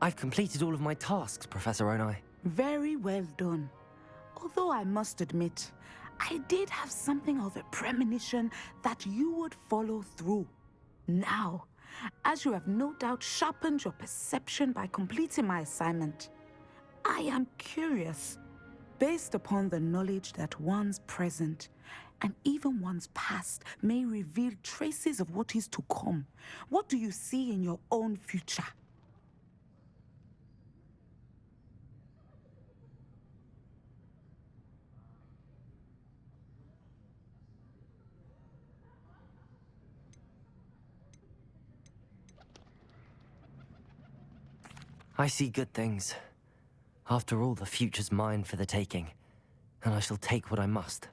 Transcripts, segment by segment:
I've completed all of my tasks, Professor Onai. Very well done. Although I must admit, I did have something of a premonition that you would follow through. Now, as you have no doubt sharpened your perception by completing my assignment, I am curious, based upon the knowledge that one's present and even one's past may reveal traces of what is to come. What do you see in your own future? I see good things. After all, the future's mine for the taking, and I shall take what I must.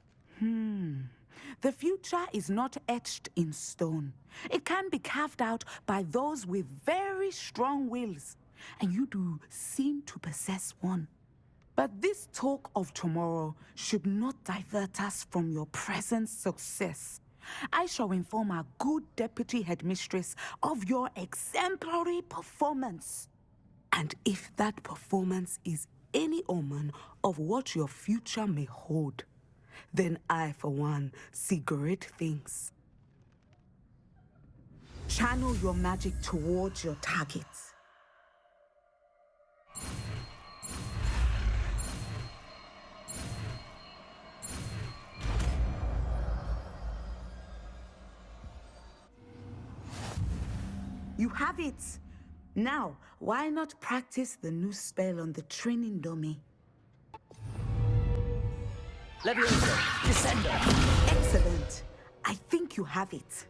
The future is not etched in stone. It can be carved out by those with very strong wills, and you do seem to possess one. But this talk of tomorrow should not divert us from your present success. I shall inform our good deputy headmistress of your exemplary performance. And if that performance is any omen of what your future may hold, then I, for one, see great things. Channel your magic towards your targets. You have it! Now, why not practice the new spell on the training dummy? Leviosa! Descender! Excellent. I think you have it.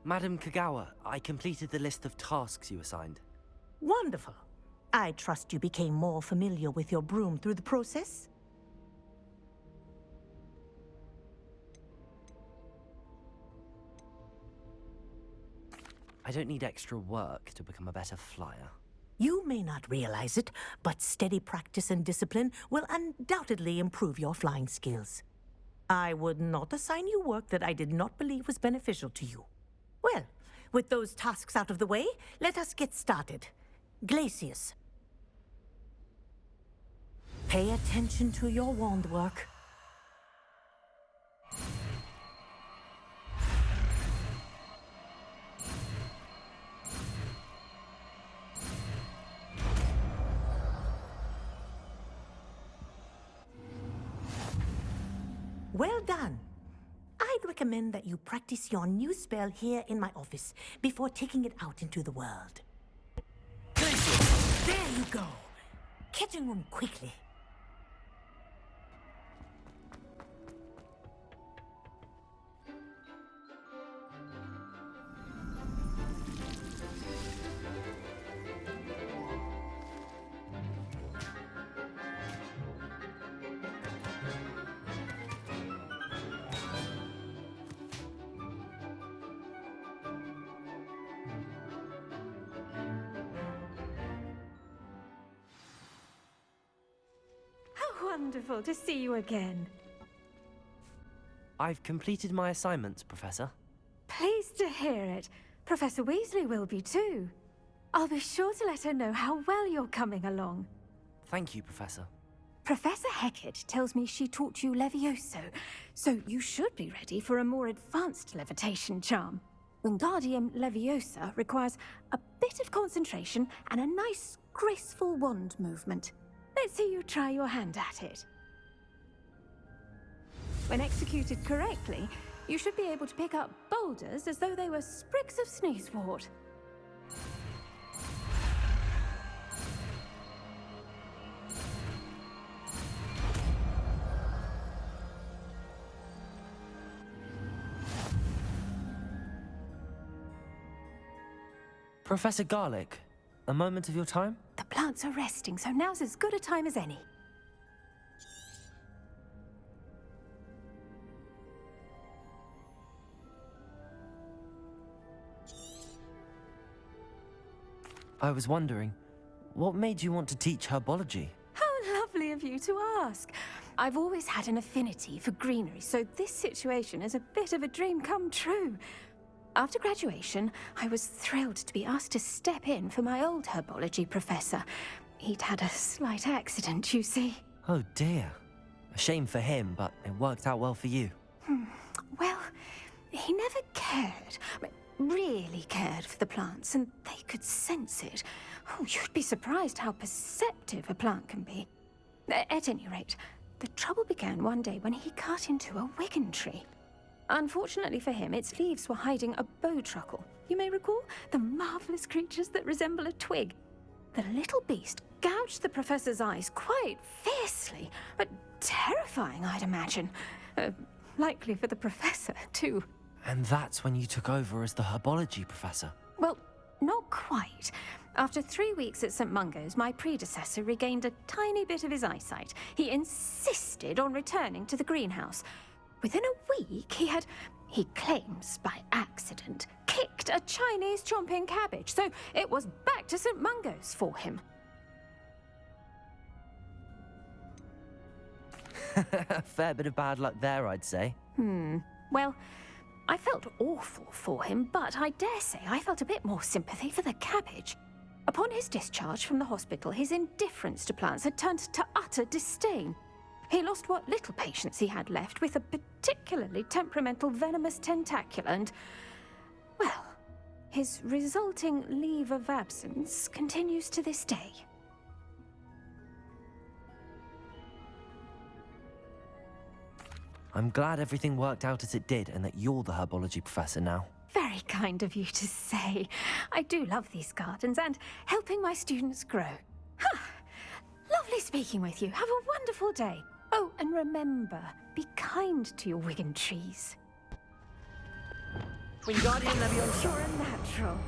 Madam Kagawa, I completed the list of tasks you assigned. Wonderful. I trust you became more familiar with your broom through the process? I don't need extra work to become a better flyer. You may not realize it, but steady practice and discipline will undoubtedly improve your flying skills. I would not assign you work that I did not believe was beneficial to you. Well, with those tasks out of the way, let us get started. Glacius. Pay attention to your wand work. Well done. I'd recommend that you practice your new spell here in my office before taking it out into the world. There you go. Catching them quickly. Wonderful to see you again. I've completed my assignments, Professor. Pleased to hear it. Professor Weasley will be too. I'll be sure to let her know how well you're coming along. Thank you, Professor. Professor Hecat tells me she taught you Levioso, so you should be ready for a more advanced levitation charm. Wingardium Leviosa requires a bit of concentration and a nice, graceful wand movement. Let's see you try your hand at it. When executed correctly, you should be able to pick up boulders as though they were sprigs of sneezewort. Professor Garlick, a moment of your time? The plants are resting, so now's as good a time as any. I was wondering, what made you want to teach herbology? How lovely of you to ask. I've always had an affinity for greenery, so this situation is a bit of a dream come true. After graduation, I was thrilled to be asked to step in for my old herbology professor. He'd had a slight accident, you see. Oh dear. A shame for him, but it worked out well for you. Well, he never cared, really cared for the plants, and they could sense it. Oh, you'd be surprised how perceptive a plant can be. At any rate, the trouble began one day when he cut into a wigan tree. Unfortunately for him, its leaves were hiding a bowtruckle. You may recall the marvelous creatures that resemble a twig. The little beast gouged the professor's eyes quite fiercely, but terrifying, I'd imagine. Likely for the professor, too. And that's when you took over as the herbology professor. Well, not quite. After 3 weeks at St. Mungo's, my predecessor regained a tiny bit of his eyesight. He insisted on returning to the greenhouse. Within a week, he claims by accident, kicked a Chinese chomping cabbage, so it was back to St. Mungo's for him. Fair bit of bad luck there, I'd say. Well, I felt awful for him, but I dare say I felt a bit more sympathy for the cabbage. Upon his discharge from the hospital, his indifference to plants had turned to utter disdain. He lost what little patience he had left with a particularly temperamental venomous tentacula and, well, his resulting leave of absence continues to this day. I'm glad everything worked out as it did and that you're the herbology professor now. Very kind of you to say. I do love these gardens and helping my students grow. Lovely speaking with you. Have a wonderful day. Oh, and remember, be kind to your wigan trees. Wingardium Leviosa. You're a natural.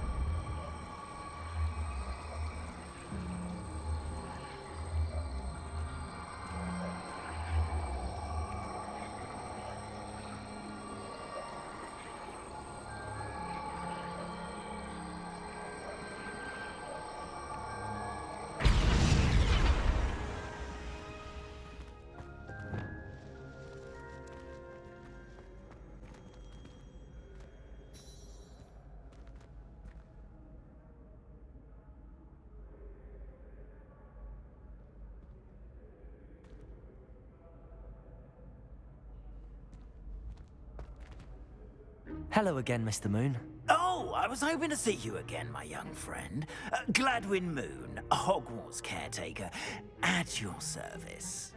Hello again, Mr. Moon. Oh, I was hoping to see you again, my young friend. Gladwin Moon, Hogwarts caretaker, at your service.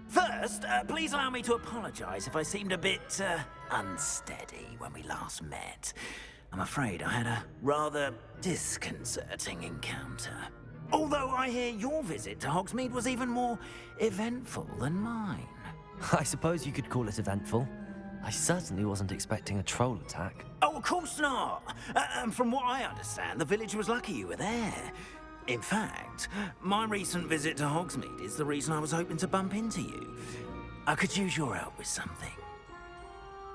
First, please allow me to apologize if I seemed a bit, unsteady when we last met. I'm afraid I had a rather disconcerting encounter. Although I hear your visit to Hogsmeade was even more eventful than mine. I suppose you could call it eventful. I certainly wasn't expecting a troll attack. Oh, of course not. And from what I understand, the village was lucky you were there. In fact, my recent visit to Hogsmeade is the reason I was hoping to bump into you. I could use your help with something.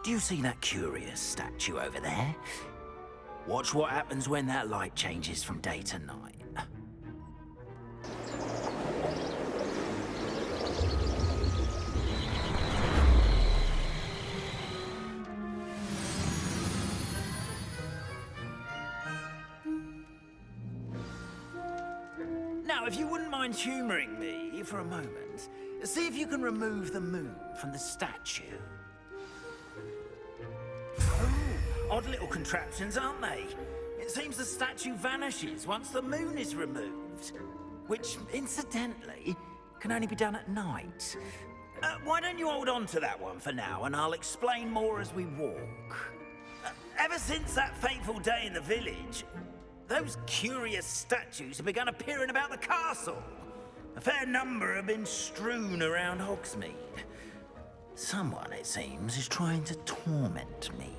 Do you see that curious statue over there? Watch what happens when that light changes from day to night. Now, if you wouldn't mind humoring me for a moment, see if you can remove the moon from the statue. Oh, odd little contraptions, aren't they? It seems the statue vanishes once the moon is removed. Which, incidentally, can only be done at night. Why don't you hold on to that one for now, and I'll explain more as we walk. Ever since that fateful day in the village, those curious statues have begun appearing about the castle. A fair number have been strewn around Hogsmeade. Someone, it seems, is trying to torment me.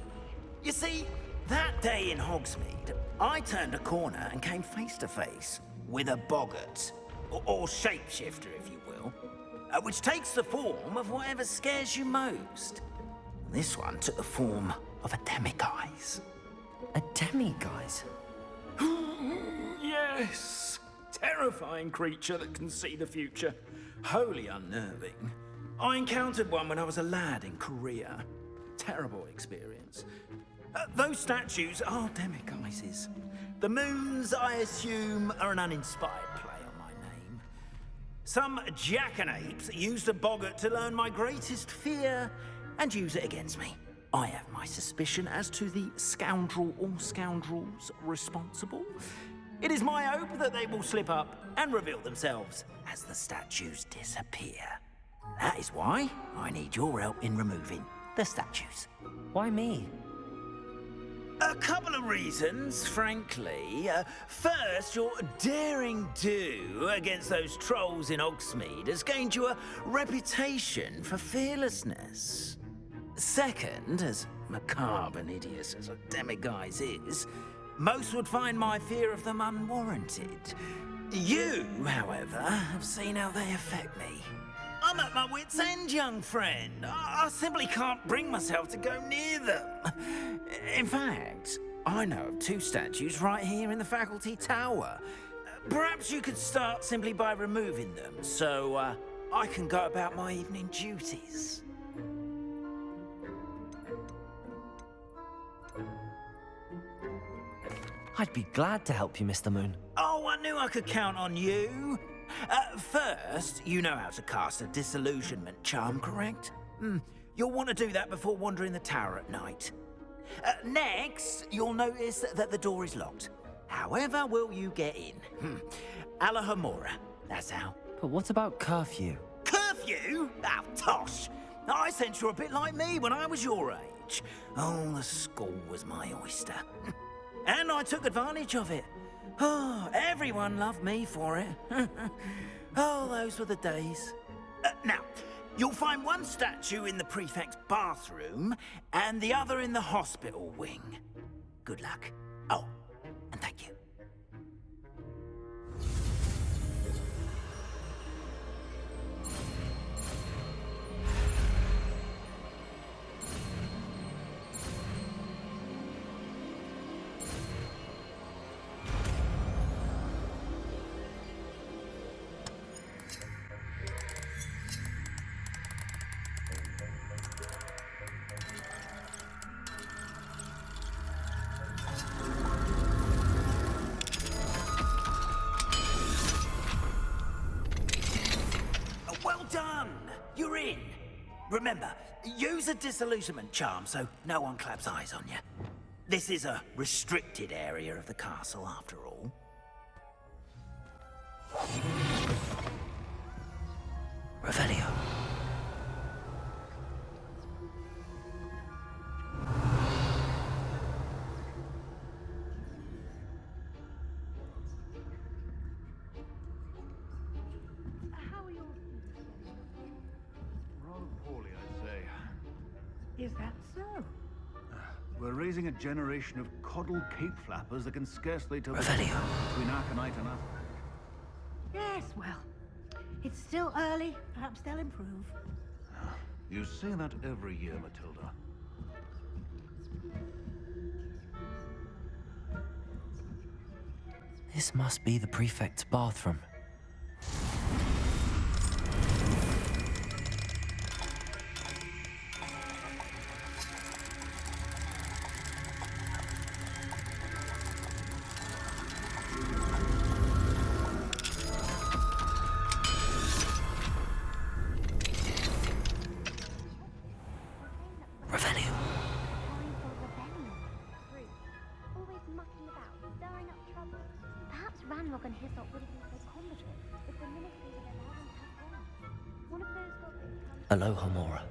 You see, that day in Hogsmeade, I turned a corner and came face to face with a boggart, or shapeshifter, if you will, which takes the form of whatever scares you most. This one took the form of a demiguise. A demiguise? Yes! Terrifying creature that can see the future. Wholly unnerving. I encountered one when I was a lad in Korea. Terrible experience. Those statues are demiguises. The moons, I assume, are an uninspired play on my name. Some jackanapes used a boggart to learn my greatest fear and use it against me. I have my suspicion as to the scoundrel or scoundrels responsible. It is my hope that they will slip up and reveal themselves as the statues disappear. That is why I need your help in removing the statues. Why me? A couple of reasons, frankly. First, your daring do against those trolls in Hogsmeade has gained you a reputation for fearlessness. Second, as macabre and hideous as a demiguise is, most would find my fear of them unwarranted. You, however, have seen how they affect me. I'm at my wit's end, young friend. I simply can't bring myself to go near them. In fact, I know of 2 statues right here in the faculty tower. Perhaps you could start simply by removing them, so I can go about my evening duties. I'd be glad to help you, Mr. Moon. Oh, I knew I could count on you. First, you know how to cast a disillusionment charm, correct? You'll want to do that before wandering the tower at night. Next, you'll notice that the door is locked. However will you get in? Alahomora, that's how. But what about curfew? Curfew? Oh, tosh. I sense you're a bit like me when I was your age. Oh, the school was my oyster. And I took advantage of it. Oh, everyone loved me for it. Oh, those were the days. Now, you'll find one statue in the prefect's bathroom and the other in the hospital wing. Good luck. Oh, and thank you. Well done! You're in. Remember, use a disillusionment charm so no one claps eyes on you. This is a restricted area of the castle, after all. Revelio. Rather poorly, I'd say. Is that so? We're raising a generation of coddled cape flappers that can scarcely tell the Revelio. difference between aconite and us. Yes, well, it's still early. Perhaps they'll improve. You say that every year, Matilda. This must be the prefect's bathroom. Revelio. Always mucking about, stirring up trouble. Perhaps Ranrock and Hyssop would have been so combative if the ministry would allow them to have guns. One of those goblins comes... Aloha, Mora.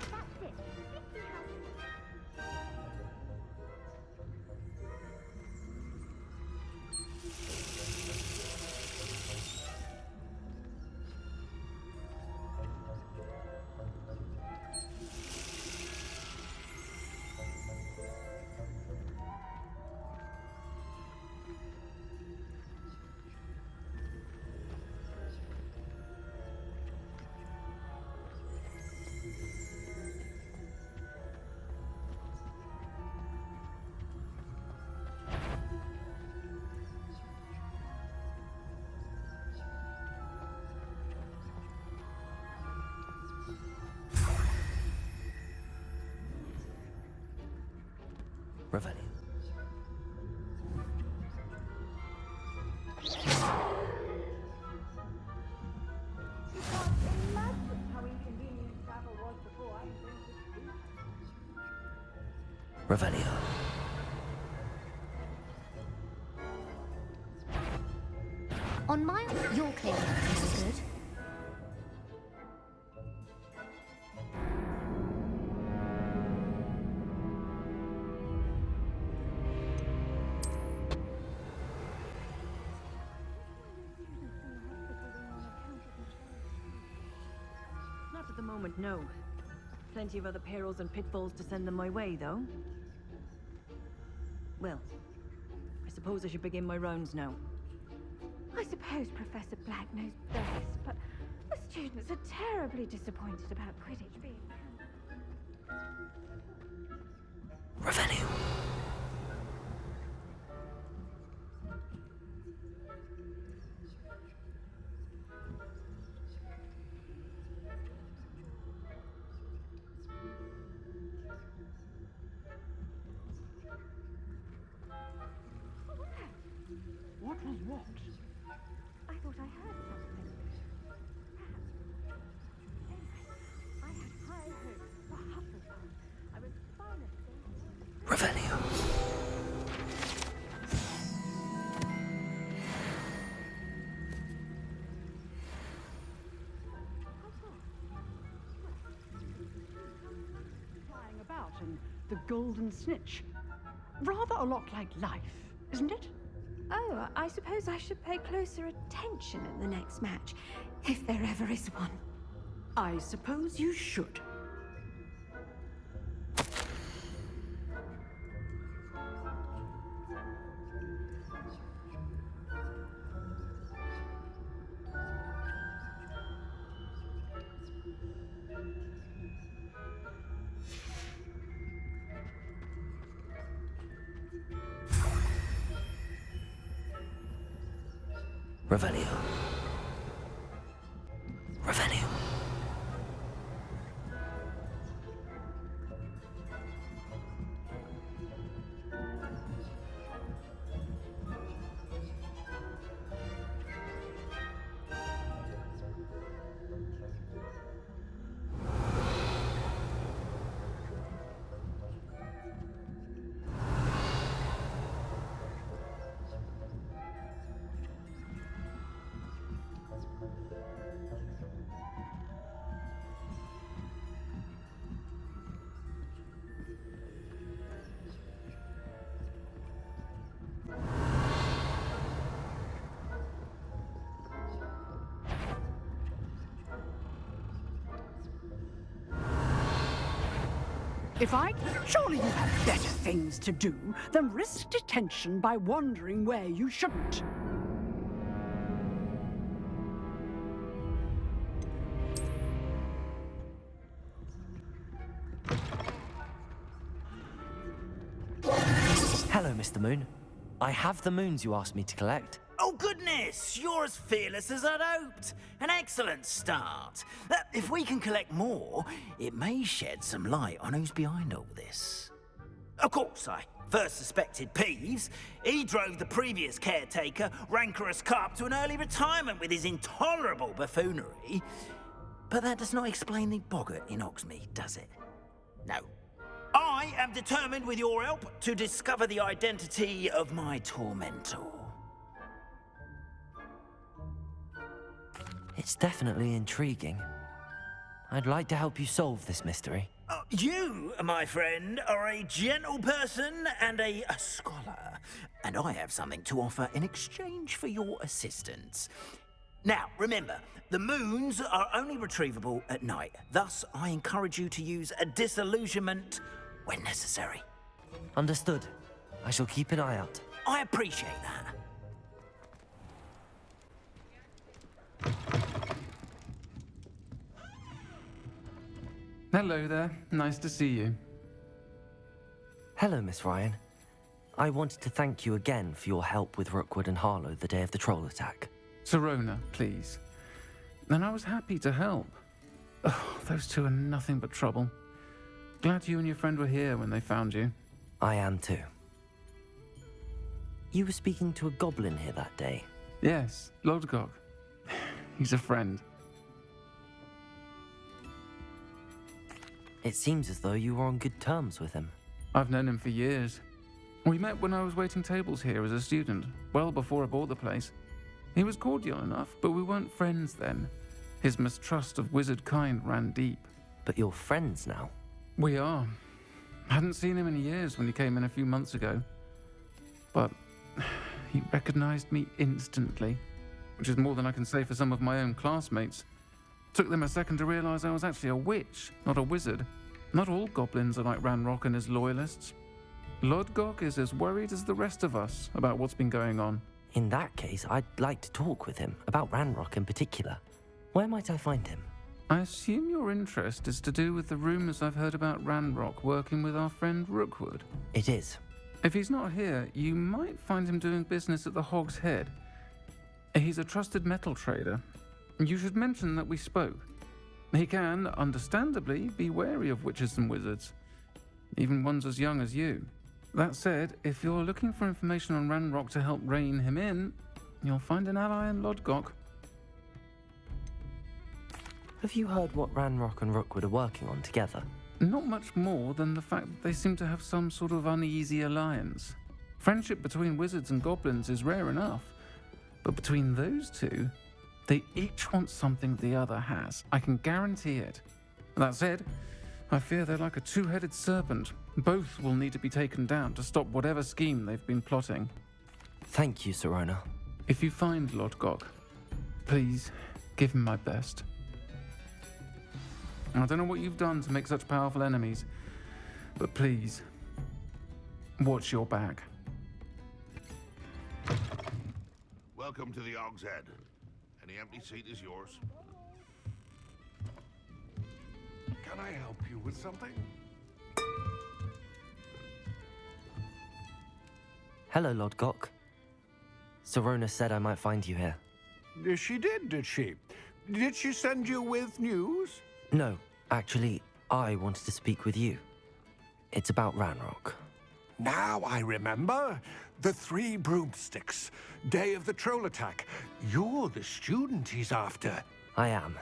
That's it. 50 houses. Revelio. Revelio. On my you're clear. This is good. Not at the moment, no. Plenty of other perils and pitfalls to send them my way, though. Well, I suppose I should begin my rounds now. I suppose Professor Black knows best, but the students are terribly disappointed about Quidditch being cancelled. Revelio. What was what? I thought I heard something. I had high hopes for Hufflepuff. I was finally Revelio. Flying about and the golden snitch. Rather a lot like life, isn't it? Oh, I suppose I should pay closer attention at the next match, if there ever is one. I suppose you should. Revelio. Revelio. Surely you have better things to do than risk detention by wandering where you shouldn't. Hello, Mr. Moon. I have the moons you asked me to collect. Oh, goodness! You're as fearless as I'd hoped. An excellent start. If we can collect more, it may shed some light on who's behind all this. Of course, I first suspected Peeves. He drove the previous caretaker, Rancorous Carp, to an early retirement with his intolerable buffoonery. But that does not explain the boggart in Oxmead, does it? No. I am determined, with your help, to discover the identity of my tormentor. It's definitely intriguing. I'd like to help you solve this mystery. You, my friend, are a gentle person and a scholar, and I have something to offer in exchange for your assistance. Now, remember, the moons are only retrievable at night. Thus, I encourage you to use a disillusionment when necessary. Understood. I shall keep an eye out. I appreciate that. Hello there. Nice to see you. Hello, Miss Ryan. I wanted to thank you again for your help with Rookwood and Harlow the day of the troll attack. Serona, please. And I was happy to help. Oh, those two are nothing but trouble. Glad you and your friend were here when they found you. I am too. You were speaking to a goblin here that day. Yes, Lodgok. He's a friend. It seems as though you were on good terms with him. I've known him for years. We met when I was waiting tables here as a student, well before I bought the place. He was cordial enough, but we weren't friends then. His mistrust of wizard kind ran deep. But you're friends now. We are. Hadn't seen him in years when he came in a few months ago. But he recognized me instantly, which is more than I can say for some of my own classmates. Took them a second to realize I was actually a witch, not a wizard. Not all goblins are like Ranrock and his loyalists. Lodgok is as worried as the rest of us about what's been going on. In that case, I'd like to talk with him, about Ranrock in particular. Where might I find him? I assume your interest is to do with the rumors I've heard about Ranrock working with our friend Rookwood. It is. If he's not here, you might find him doing business at the Hog's Head. He's a trusted metal trader. You should mention that we spoke. He can, understandably, be wary of witches and wizards, even ones as young as you. That said, if you're looking for information on Ranrock to help rein him in, you'll find an ally in Lodgok. Have you heard what Ranrock and Rookwood are working on together? Not much more than the fact that they seem to have some sort of uneasy alliance. Friendship between wizards and goblins is rare enough, but between those two, they each want something the other has. I can guarantee it. That said, I fear they're like a two-headed serpent. Both will need to be taken down to stop whatever scheme they've been plotting. Thank you, Sirona. If you find Lodgok, please give him my best. I don't know what you've done to make such powerful enemies, but please, watch your back. Welcome to the Hog's Head. Any empty seat is yours. Can I help you with something? Hello, Lodgok. Sirona said I might find you here. She did she? Did she send you with news? No, actually, I wanted to speak with you. It's about Ranrock. Now I remember. The 3 broomsticks. Day of the troll attack. You're the student he's after. I am,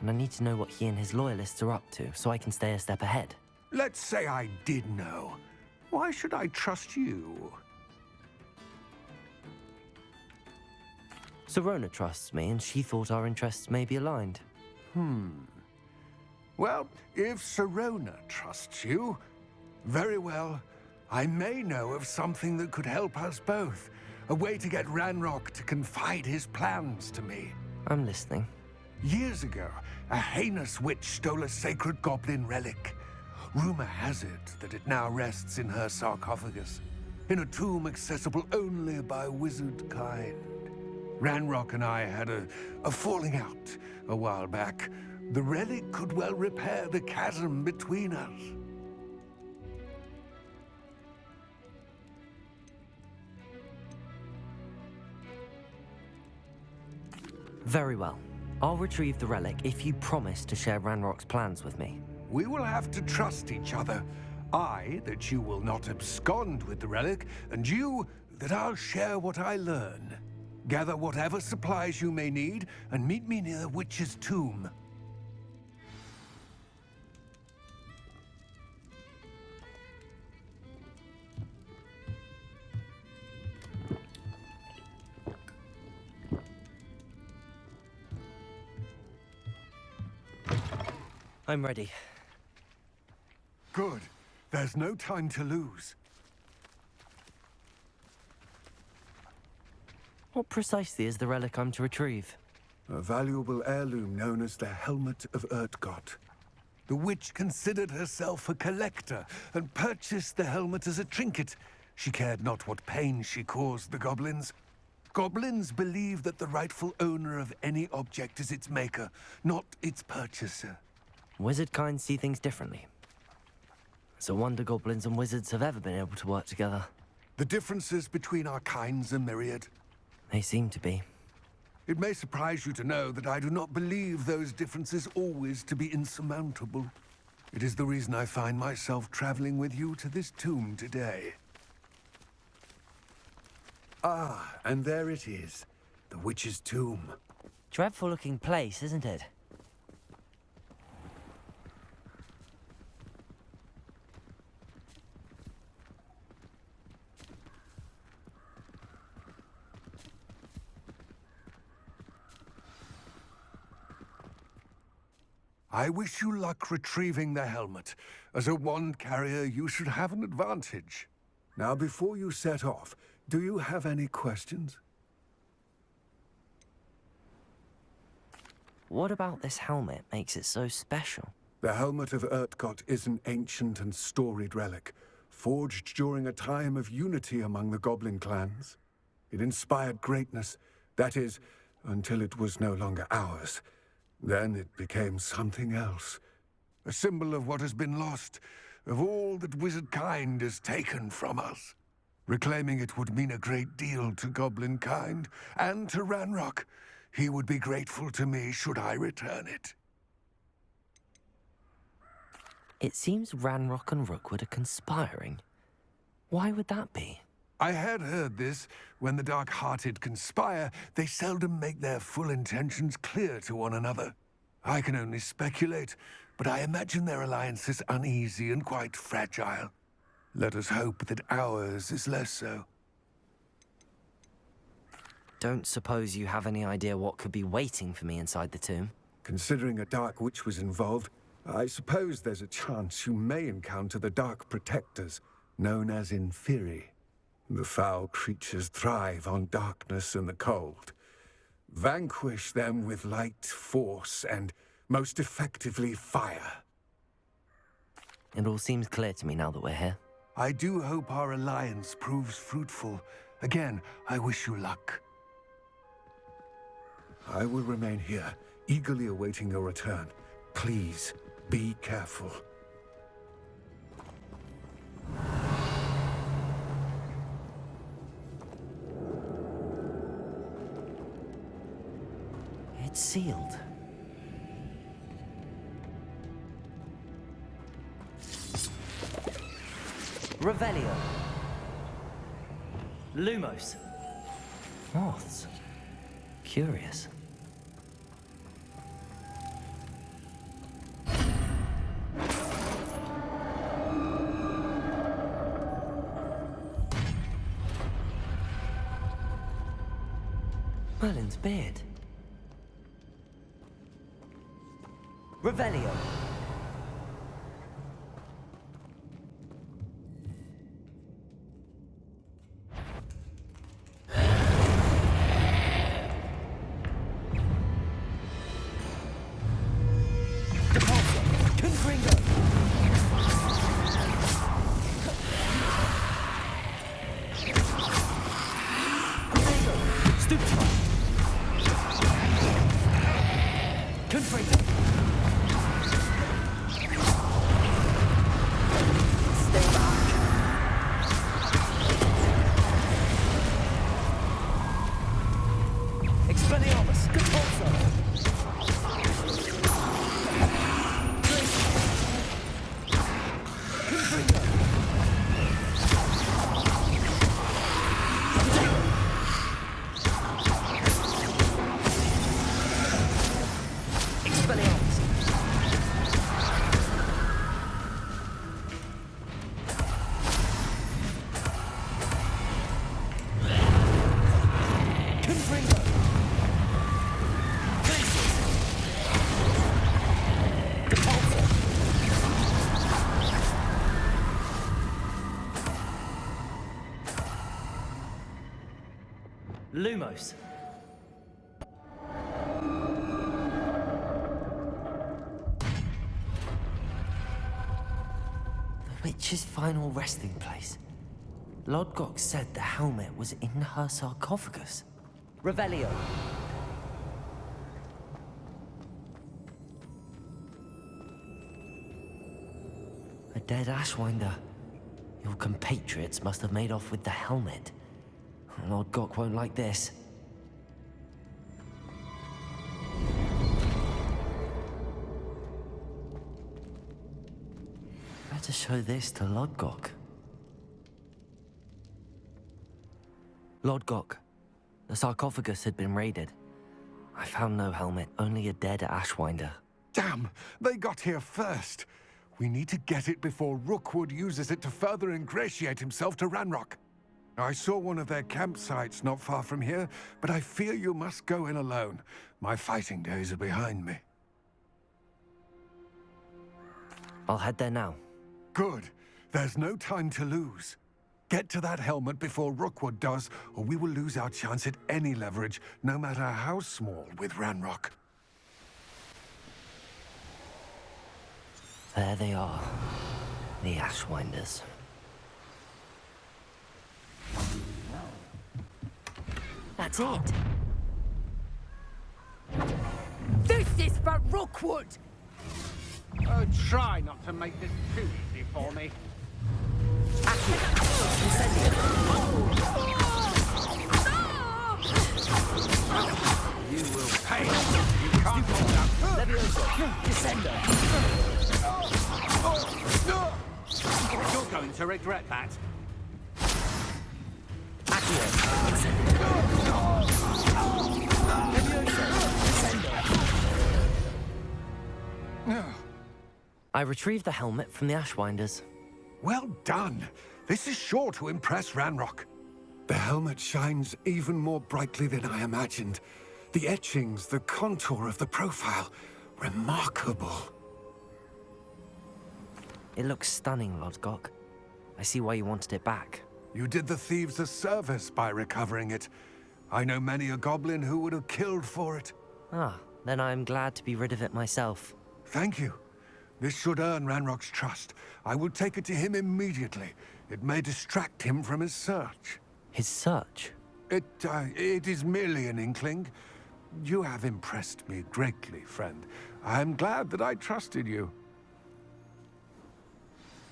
and I need to know what he and his loyalists are up to so I can stay a step ahead. Let's say I did know. Why should I trust you? Sirona trusts me, and she thought our interests may be aligned. Well, if Sirona trusts you, very well. I may know of something that could help us both. A way to get Ranrock to confide his plans to me. I'm listening. Years ago, a heinous witch stole a sacred goblin relic. Rumor has it that it now rests in her sarcophagus, in a tomb accessible only by wizard kind. Ranrock and I had a falling out a while back. The relic could well repair the chasm between us. Very well. I'll retrieve the relic if you promise to share Ranrock's plans with me. We will have to trust each other. I, that you will not abscond with the relic, and you, that I'll share what I learn. Gather whatever supplies you may need, and meet me near the witch's tomb. I'm ready. Good. There's no time to lose. What precisely is the relic I'm to retrieve? A valuable heirloom known as the Helmet of Urtgott. The witch considered herself a collector and purchased the helmet as a trinket. She cared not what pain she caused the goblins. Goblins believe that the rightful owner of any object is its maker, not its purchaser. Wizard kind see things differently. It's a wonder goblins and wizards have ever been able to work together. The differences between our kinds are myriad. They seem to be. It may surprise you to know that I do not believe those differences always to be insurmountable. It is the reason I find myself traveling with you to this tomb today. Ah, and there it is. The witch's tomb. Dreadful looking place, isn't it? I wish you luck retrieving the helmet. As a wand carrier, you should have an advantage. Now, before you set off, do you have any questions? What about this helmet makes it so special? The helmet of Urtkot is an ancient and storied relic, forged during a time of unity among the goblin clans. It inspired greatness, that is, until it was no longer ours. Then it became something else. A symbol of what has been lost, of all that wizard kind has taken from us. Reclaiming it would mean a great deal to goblin kind, and to Ranrock. He would be grateful to me should I return it. It seems Ranrock and Rookwood are conspiring. Why would that be? I had heard this. When the dark-hearted conspire, they seldom make their full intentions clear to one another. I can only speculate, but I imagine their alliance is uneasy and quite fragile. Let us hope that ours is less so. Don't suppose you have any idea what could be waiting for me inside the tomb? Considering a dark witch was involved, I suppose there's a chance you may encounter the Dark Protectors, known as Inferi. The foul creatures thrive on darkness and the cold. Vanquish them with light, force, and most effectively fire. It all seems clear to me now that we're here. I do hope our alliance proves fruitful. Again, I wish you luck. I will remain here, eagerly awaiting your return. Please, be careful. It's sealed. Revelio. Lumos. Moths. Curious. Merlin's beard. Revelio. Lumos. The witch's final resting place. Lodgok said the helmet was in her sarcophagus. Revelio. A dead Ashwinder. Your compatriots must have made off with the helmet. Lodgok won't like this. Better show this to Lodgok. Lodgok, the sarcophagus had been raided. I found no helmet, only a dead Ashwinder. Damn! They got here first. We need to get it before Rookwood uses it to further ingratiate himself to Ranrock. I saw one of their campsites not far from here, but I fear you must go in alone. My fighting days are behind me. I'll head there now. Good. There's no time to lose. Get to that helmet before Rookwood does, or we will lose our chance at any leverage, no matter how small, with Ranrock. There they are. The Ashwinders. That's it. This is for Rookwood! Oh, try not to make this too easy for me. You will pay. You can't hold out. You're going to regret that. I retrieved the helmet from the Ashwinders. Well done. This is sure to impress Ranrock. The helmet shines even more brightly than I imagined. The etchings, the contour of the profile, remarkable. It looks stunning, Lodgok. I see why you wanted it back. You did the thieves a service by recovering it. I know many a goblin who would have killed for it. Ah, then I'm glad to be rid of it myself. Thank you. This should earn Ranrock's trust. I will take it to him immediately. It may distract him from his search. His search? It is merely an inkling. You have impressed me greatly, friend. I am glad that I trusted you.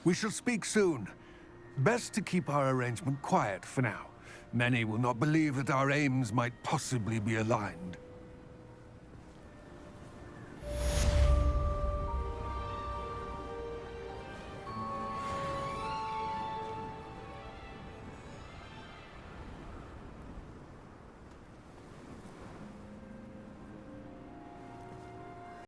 We shall speak soon. Best to keep our arrangement quiet for now. Many will not believe that our aims might possibly be aligned.